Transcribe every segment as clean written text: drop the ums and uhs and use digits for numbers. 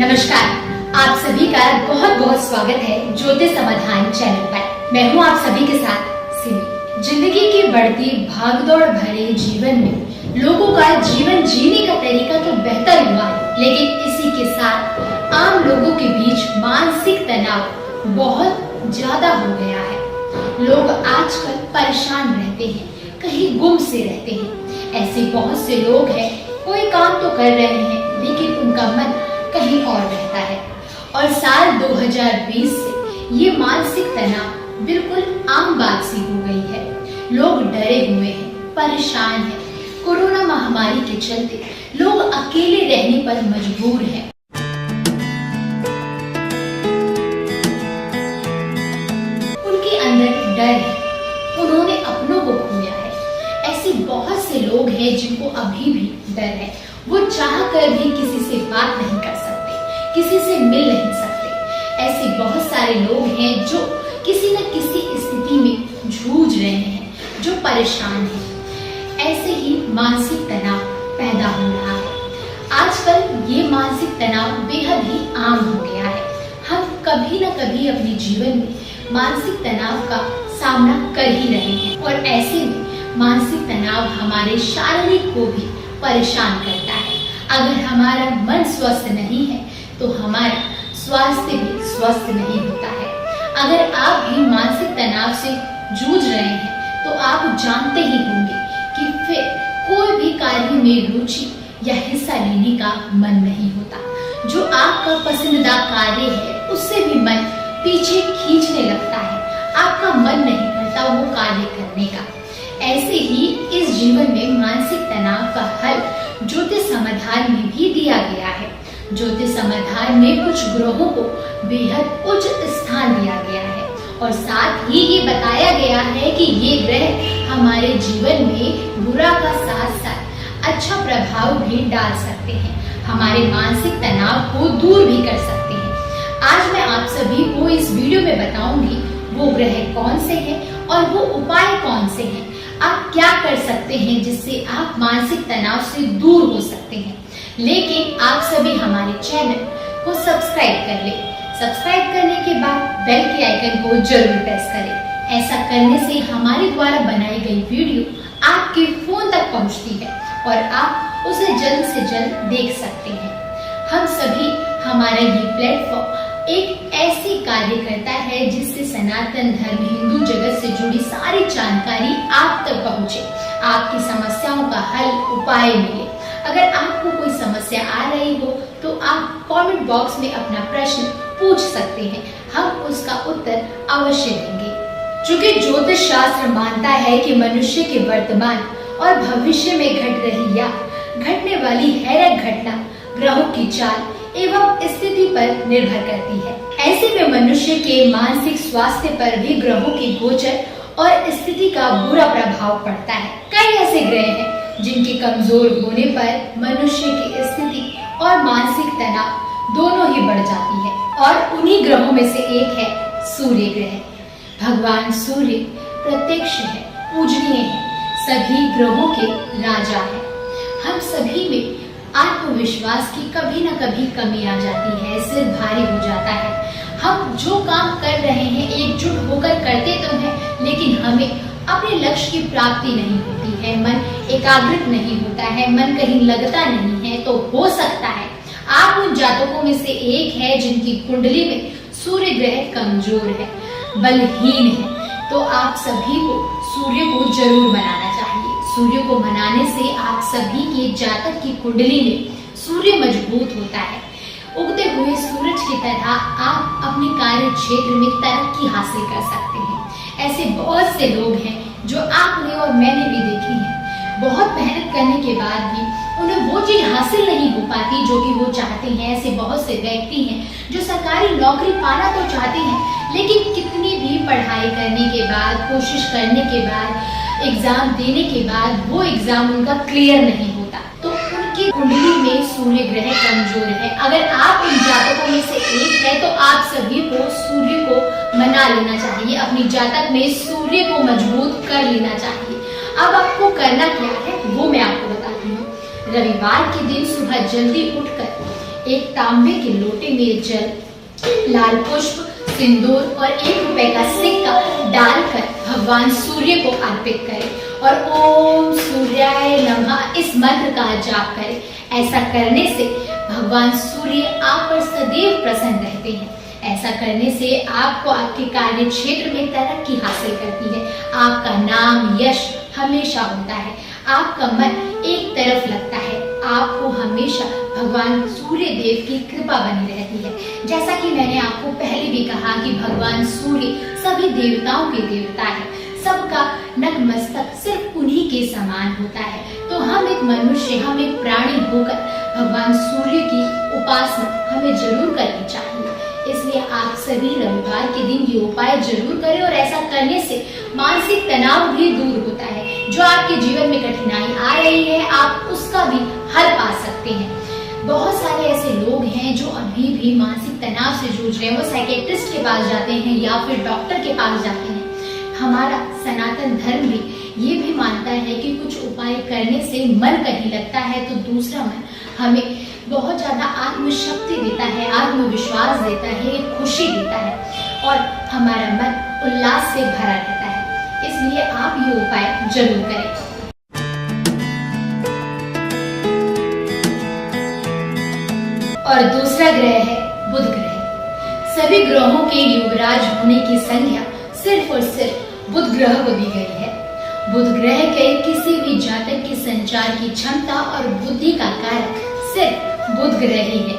नमस्कार, आप सभी का बहुत बहुत स्वागत है ज्योतिष समाधान चैनल पर। मैं हूं आप सभी के साथ सिमी। जिंदगी की बढ़ती भागदौड़ भरे जीवन में लोगों का जीवन जीने का तरीका तो बेहतर हुआ है, लेकिन इसी के साथ आम लोगों के बीच मानसिक तनाव बहुत ज्यादा हो गया है। लोग आजकल परेशान रहते हैं, कहीं गुम से रहते हैं। ऐसे बहुत से लोग हैं, कोई काम तो कर रहे हैं लेकिन उनका मन कहीं और रहता है। और साल 2020 से ये मानसिक तनाव बिल्कुल आम बात सी हो गई है। लोग डरे हुए हैं, परेशान हैं। कोरोना महामारी के चलते लोग अकेले रहने पर मजबूर हैं। उनके अंदर डर है, उन्होंने अपनों को खोया है। ऐसे बहुत से लोग हैं जिनको अभी भी डर है। वो चाह कर भी किसी से बात नहीं कर सकते, किसी से मिल नहीं सकते। ऐसे बहुत सारे लोग हैं जो किसी न किसी स्थिति में जूझ रहे हैं, जो परेशान हैं। ऐसे ही मानसिक तनाव पैदा हो रहा है। आजकल ये मानसिक तनाव बेहद ही आम हो गया है। हम कभी न कभी अपने जीवन में मानसिक तनाव का सामना कर ही रहे हैं, और ऐसे में मानसिक तनाव हमारे शारीरिक को भी परेशान करता है। अगर हमारा मन स्वस्थ नहीं है तो हमारा स्वास्थ्य भी स्वस्थ नहीं होता है। अगर आप भी मानसिक तनाव से जूझ रहे हैं तो आप जानते ही होंगे कि फिर कोई भी कार्य में रुचि या हिस्सा लेने का मन नहीं होता। जो आपका पसंदीदा कार्य है उससे भी मन पीछे खींचने लगता है। आपका मन नहीं करता वो कार्य करने का। ऐसे ही इस जीवन में मानसिक तनाव का हल ज्योतिष समाधान में भी दिया गया है। ज्योतिष समाधान में कुछ ग्रहों को बेहद उच्च स्थान दिया गया है, और साथ ही ये बताया गया है कि ये ग्रह हमारे जीवन में बुरा का साथ साथ अच्छा प्रभाव भी डाल सकते हैं, हमारे मानसिक तनाव को दूर भी कर सकते हैं। आज मैं आप सभी को इस वीडियो में बताऊंगी वो ग्रह कौन से हैं और वो उपाय कौन से हैं। आप क्या कर सकते हैं जिससे आप मानसिक तनाव से दूर हो सकते हैं। लेकिन आप सभी हमारे चैनल को सब्सक्राइब कर लें। सब्सक्राइब करने के बाद बेल के आइकन को जरूर प्रेस करें। ऐसा करने से हमारे द्वारा बनाई गई वीडियो आपके फोन तक पहुंचती है और आप उसे जल्द से जल्द देख सकते हैं। हम सभी हमारा ये प्लेटफॉर्म एक ऐसी कार्य करता है जिससे सनातन धर्म हिंदू जगत से जुड़ी सारी जानकारी आप तक पहुंचे, आपकी समस्याओं का हल उपाय मिले। अगर आपको कोई समस्या आ रही हो तो आप कमेंट बॉक्स में अपना प्रश्न पूछ सकते हैं, हम उसका उत्तर अवश्य देंगे। चूंकि ज्योतिष शास्त्र मानता है कि मनुष्य के वर्तमान और भविष्य में घट रही या घटने वाली हैरत घटना ग्रहों की चाल एवं स्थिति पर निर्भर करती है। ऐसे में मनुष्य के मानसिक स्वास्थ्य पर भी ग्रहों के गोचर और स्थिति का बुरा प्रभाव पड़ता है। कई ऐसे ग्रह हैं जिनके कमजोर होने पर मनुष्य की स्थिति और मानसिक तनाव दोनों ही बढ़ जाती है, और उन्हीं ग्रहों में से एक है सूर्य ग्रह। भगवान सूर्य प्रत्यक्ष है, पूजनीय है, सभी ग्रहों के राजा है। हम सभी में आत्मविश्वास की कभी न कभी कमी आ जाती है, सिर भारी हो जाता है। हम जो काम कर रहे हैं एकजुट होकर करते तो हैं, लेकिन हमें अपने लक्ष्य की प्राप्ति नहीं होती है, मन एकाग्रित नहीं होता है, मन कहीं लगता नहीं है। तो हो सकता है आप उन जातकों में से एक है जिनकी कुंडली में सूर्य ग्रह कमजोर है, बलहीन है। तो आप सभी को सूर्य को जरूर मनाना चाहिए। सूर्य को मनाने से आप सभी के जातक की कुंडली में सूर्य मजबूत होता है। उगते हुए सूरज की तरह आप अपने कार्य क्षेत्र में तरक्की हासिल कर सकते हैं। ऐसे बहुत से लोग हैं जो आपने और मैंने भी देखी है, बहुत मेहनत करने के बाद भी उन्हें वो चीज हासिल नहीं हो पाती जो कि वो चाहते हैं। ऐसे बहुत से व्यक्ति हैं जो सरकारी नौकरी पाना तो चाहते हैं, लेकिन कितनी भी पढ़ाई करने के बाद, कोशिश करने के बाद, एग्जाम देने के बाद वो एग्जाम उनका क्लियर नहीं होता। तो उनकी कुंडली में सूर्य ग्रह कमजोर है। अगर आप उन जातकों में से एक है तो आप सभी को सूर्य को मना लेना चाहिए, अपनी जातक में सूर्य को मजबूत कर लेना चाहिए। अब आपको करना क्या है वो मैं आपको बताती हूँ। रविवार के दिन सुबह जल्दी उठकर एक तांबे के लोटे में जल, लाल पुष्प, सिंदूर और 1 रुपए का सिक्का डालकर भगवान सूर्य को अर्पित करें और ओम सूर्याय नमः इस मंत्र का जाप करें। ऐसा करने से भगवान सूर्य आप पर सदैव प्रसन्न रहते हैं। ऐसा करने से आपको आपके कार्य क्षेत्र में तरक्की हासिल करती है। आपका नाम यश हमेशा होता है। आपका मन एक तरफ लगता है। आपको हमेशा भगवान सूर्य देव की कृपा बनी रहती है। जैसा कि मैंने आपको पहले भी कहा कि भगवान सूर्य सभी देवताओं के देवता है। सबका नतमस्तक सिर्फ उन्हीं के समान होता है। तो हम एक मनुष्य, हम एक प्राणी होकर भगवान सूर्य की उपासना हमें जरूर करनी चाहिए। इसलिए आप सभी रविवार के दिन ये उपाय जरूर करें और ऐसा करने से मानसिक तनाव भी दूर होता है। जो आपके जीवन में कठिनाई आ रही है, आप उसका भी हल पा सकते हैं। बहुत सारे ऐसे लोग हैं जो अभी भी मानसिक तनाव से जूझ रहे हैं। वो साइकेट्रिस्ट के पास जाते हैं या फिर डॉक्टर के पास जाते हैं। हमारा सनातन धर्म भी ये भी मानता है कि कुछ उपाय करने से मन कहीं लगता है तो दूसरा मन हमें बहुत ज्यादा आत्मशक्ति देता है, आत्मविश्वास देता है, खुशी देता है और हमारा मन उल्लास से भरा रहता है। इसलिए आप ये उपाय जरूर करें। और दूसरा ग्रह है बुध ग्रह। सभी ग्रहों के युवराज होने की संज्ञा सिर्फ और सिर्फ बुध ग्रह को दी गई है। बुध ग्रह के किसी भी जातक के संचार की क्षमता और बुद्धि का कारक सिर्फ बुध ग्रह ही है।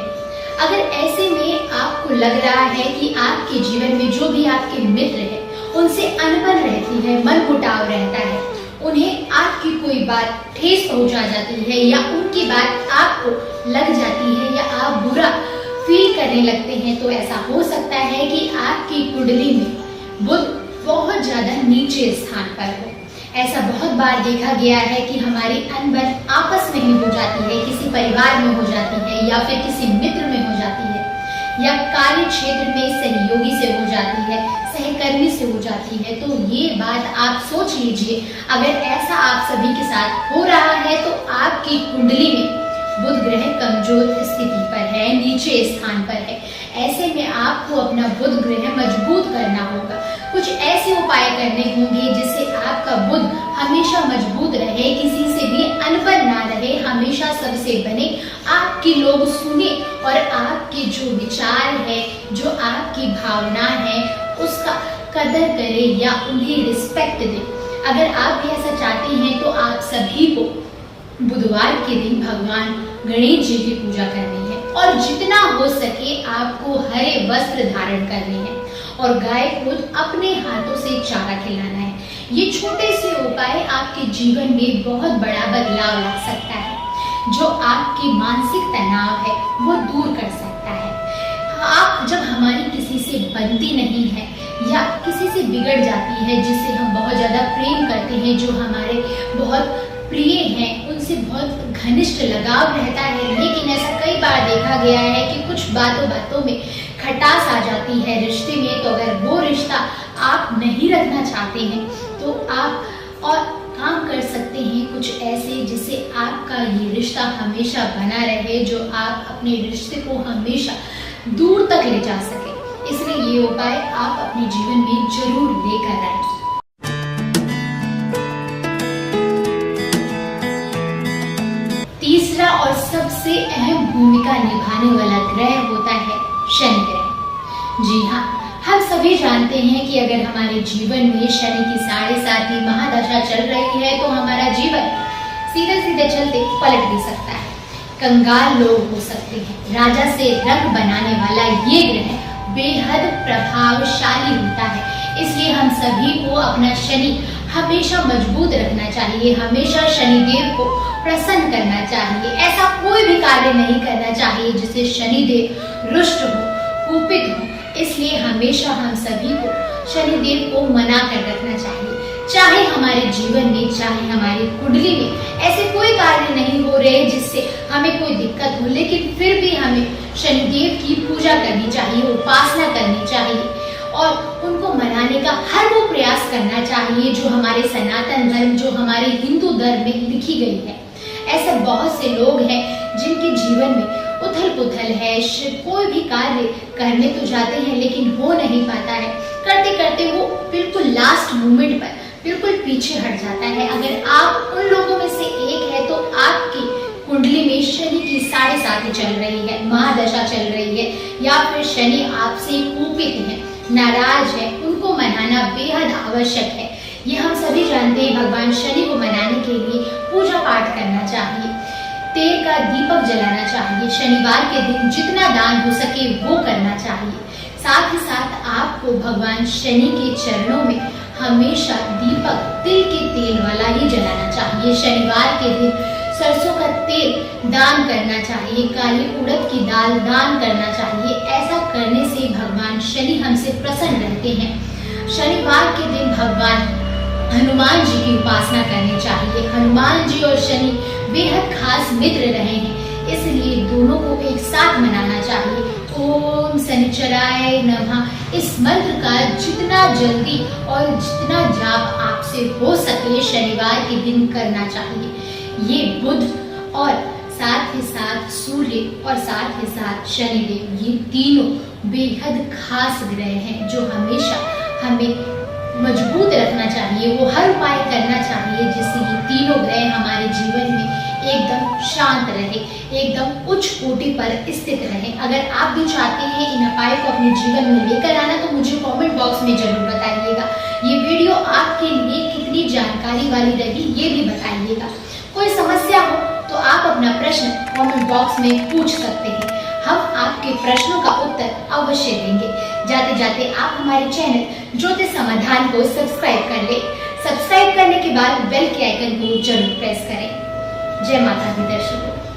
अगर ऐसे में आपको लग रहा है कि आपके जीवन में जो भी आपके मित्र हैं उनसे अनबन रहती है, मनमुटाव रहता है, उन्हें आपकी कोई बात ठेस पहुंचा जाती है या उनकी बात आपको लग जाती है या आप बुरा फील करने लगते हैं, तो ऐसा हो सकता है कि आपकी कुंडली में बुध बहुत ज्यादा नीचे स्थान पर हो। ऐसा बहुत बार देखा गया है कि हमारी अनबन आपस में ही हो जाती है, किसी परिवार में हो जाती है या फिर किसी मित्र में हो जाती है या कार्य क्षेत्र में सहयोगी से हो जाती है, सहकर्मी से हो जाती है। तो ये बात आप सोच लीजिए, अगर ऐसा आप सभी के साथ हो रहा है तो आपकी कुंडली में बुध ग्रह कमजोर स्थिति पर है, नीचे स्थान पर है। ऐसे में आपको अपना बुध ग्रह मजबूत करना होगा। कुछ ऐसे उपाय करने होंगे जिससे आपका बुध हमेशा मजबूत रहे, किसी से भी अनबन ना रहे, हमेशा सबसे बने, आपकी लोग सुने और आपके जो विचार है, जो आपकी भावना है, उसका कदर करे या उन्हें रिस्पेक्ट दे। अगर आप भी ऐसा चाहते हैं तो आप सभी को बुधवार के दिन भगवान गणेश जी की पूजा करनी है और जितना हो सके आपको हरे वस्त्र धारण करने हैं और गाय को अपने हाथों से चारा खिलाना है। ये छोटे से उपाय आपके जीवन में बहुत बड़ा बदलाव ला सकता है। जो आपकी मानसिक तनाव है वो दूर कर सकता है। आप जब हमारी किसी से बनती नहीं है या किसी से बिगड़ जाती है जिससे हम बहुत ज्यादा प्रेम करते हैं, जो हमारे बहुत प्रिय हैं, उनसे बहुत घनिष्ठ लगाव रहता है, लेकिन ऐसा कई बार देखा गया है कि कुछ बातों में खटास आ जाती है रिश्ते में। तो अगर वो रिश्ता आप नहीं रखना चाहते हैं तो आप और काम कर सकते हैं कुछ ऐसे जिससे आपका ये रिश्ता हमेशा बना रहे, जो आप अपने रिश्ते को हमेशा दूर तक ले जा सके। इसलिए ये उपाय आप अपने जीवन में जरूर लेकर आए। तीसरा और सबसे अहम भूमिका निभाने वाला ग्रह होता है शनि ग्रह। जी हाँ, हम सभी जानते हैं कि अगर हमारे जीवन में शनि की 7.5 महादशा चल रही है तो हमारा जीवन सीधे सीधे चलते पलट भी सकता है, कंगाल लोग हो सकते हैं। राजा से रंग बनाने वाला ये ग्रह बेहद प्रभावशाली होता है। इसलिए हम सभी को अपना शनि हमेशा मजबूत रखना चाहिए, हमेशा शनिदेव को प्रसन्न करना चाहिए। ऐसा कोई भी कार्य नहीं करना चाहिए जिससे शनिदेव रुष्ट हो, कुपित हो। इसलिए हमेशा हम सभी को शनिदेव को मना कर रखना चाहिए। चाहे हमारे जीवन में, चाहे हमारी कुंडली में ऐसे कोई कार्य नहीं हो रहे जिससे हमें कोई दिक्कत हो, लेकिन फिर भी हमें शनिदेव की पूजा करनी चाहिए, उपासना करनी चाहिए और उनको मनाने का हर वो प्रयास करना चाहिए जो हमारे सनातन धर्म, जो हमारे हिंदू धर्म में लिखी गई है। ऐसे बहुत से लोग हैं जिनके जीवन में उथल पुथल है, कोई भी कार्य करने तो जाते हैं लेकिन हो नहीं पाता है, करते करते वो बिल्कुल लास्ट मोमेंट पर बिल्कुल पीछे हट जाता है। अगर आप उन लोगों में से एक है तो आपकी कुंडली में शनि की 7.5 चल रही है, महादशा चल रही है, या फिर शनि आपसे कुपित है, नाराज है, उनको मनाना बेहद आवश्यक है। ये हम सभी जानते हैं। भगवान शनि को मनाने के लिए पूजा पाठ करना चाहिए, तेल का दीपक जलाना चाहिए, शनिवार के दिन जितना दान हो सके वो करना चाहिए। साथ ही साथ आपको भगवान शनि के चरणों में हमेशा दीपक तिल के तेल वाला ही जलाना चाहिए। शनिवार के दिन सरसों का तेल दान करना चाहिए, काली उड़द की दाल दान करना चाहिए। ऐसा करने से भगवान शनि हमसे प्रसन्न रहते हैं। शनिवार के दिन भगवान हनुमान जी की उपासना करनी चाहिए। हनुमान जी और शनि बेहद खास मित्र रहे हैं, इसलिए दोनों को एक साथ मनाना चाहिए। ओम शनिचराय नमः इस मंत्र का जितना जल्दी और जितना जाप आपसे हो सके शनिवार के दिन करना चाहिए। ये बुध और साथ ही साथ सूर्य और साथ ही साथ शनिदेव, ये तीनों बेहद खास ग्रह हैं जो हमेशा हमें मजबूत रखना चाहिए। वो हर उपाय करना चाहिए जिससे ये तीनों ग्रह हमारे जीवन में एकदम शांत रहे, एकदम उच्च कोटि पर स्थित रहे। अगर आप भी चाहते हैं इन उपायों को अपने जीवन में लेकर आना तो मुझे कमेंट बॉक्स में जरूर बताइएगा। ये वीडियो आपके लिए कितनी जानकारी वाली रही ये भी बताइएगा। कोई समस्या हो तो आप अपना प्रश्न कमेंट बॉक्स में पूछ सकते हैं, हम आपके प्रश्नों का उत्तर अवश्य देंगे। जाते जाते आप हमारे चैनल ज्योतिष समाधान को सब्सक्राइब कर ले। सब्सक्राइब करने के बाद बेल के आइकन को जरूर प्रेस करें। जय माता दी दर्शकों।